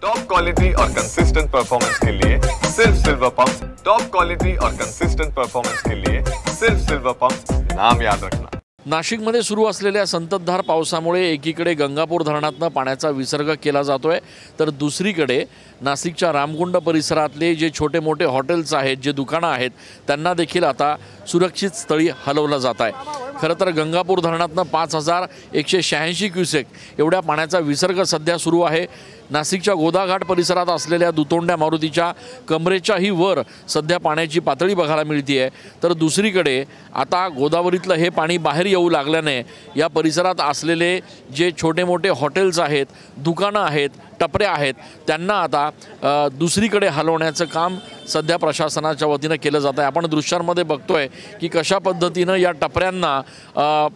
Top quality और consistent performance के लिए सिर्फ सिल्वर पंप्स। टॉप क्वालिटी और कंसिस्टेंट परफॉर्मेंस के लिए सिर्फ सिल्वर पंप्स, नाम याद रखना। नाशिकमध्ये सुरू असलेल्या संततधार पावसामुळे एकीकडे गंगापूर धरणातून पाण्याचा विसर्ग केला जातोय, तर दुसरीकडे नाशिकच्या रामकुंड परिसरातले जे छोटे मोठे हॉटेल्स आहेत, जे दुकानं आहेत, त्यांना देखील आता सुरक्षित स्थळी हलवलं जात आहे। खरं तर गंगापूर धरणातून 5186 क्युसेक एवढ्या पाण्याचा विसर्ग सध्या सुरू आहे। नाशिकच्या गोदाघाट परिसरात असलेल्या दुतोंड्या मारुतीच्या कमरेच्याही वर सध्या पाण्याची पातळी बघायला मिळते आहे, तर दुसरीकडे आता गोदावरीतलं हे पाणी बाहेर येऊ लागल्याने या परिसरात असलेले जे छोटे मोठे हॉटेल्स आहेत, दुकानं आहेत, टपऱ्या आहेत, त्यांना आता दुसरीकडे हलवण्याचं काम सध्या प्रशासनाच्या वतीने केलं जात आहे। आपण दृश्यांमध्ये बघतोय की कशा पद्धतीने या टपऱ्यांना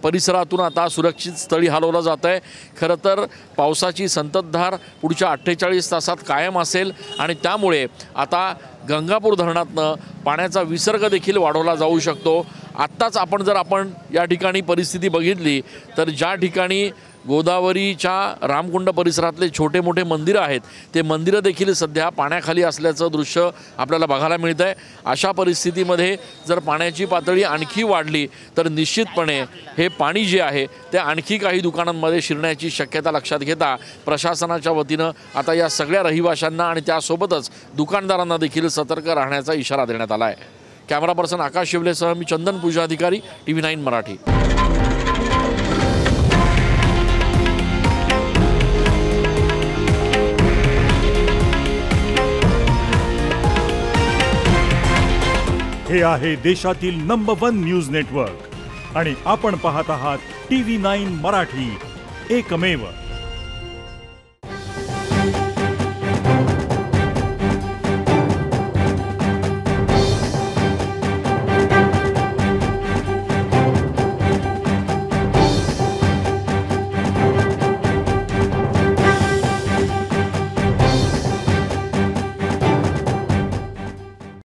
परिसरातून आता सुरक्षित स्थळी हलवलं जात आहे। खरं तर पावसाची संततधार पुढच्या 48 तासात कायम असेल आणि त्यामुळे आता गंगापूर धरणातनं पाण्याचा विसर्ग देखील वाढवला जाऊ शकतो। आत्ताच आपण या ठिकाणी परिस्थिती बघितली तर ज्या ठिकाणी गोदावरीच्या रामकुंड परिसरातले छोटे मोठे मंदिरं आहेत, ते मंदिरं देखील सध्या पाण्याखाली असल्याचं दृश्य आपल्याला बघायला मिळतं आहे। अशा परिस्थितीमध्ये जर पाण्याची पातळी आणखी वाढली तर निश्चितपणे हे पाणी जे आहे ते आणखी काही दुकानांमध्ये शिरण्याची शक्यता लक्षात घेता प्रशासनाच्या वतीनं आता या सगळ्या रहिवाशांना आणि त्यासोबतच दुकानदारांना देखील सतर्क राहण्याचा इशारा देण्यात आला आहे। कॅमेरा पर्सन आकाश शिवलेसह मी चंदन पूजाधिकारी, TV9 मराठी। हे आहे देशातील नंबर 1 न्यूज नेटवर्क आणि आपण पाहत आहात TV9 मराठी, एकमेव।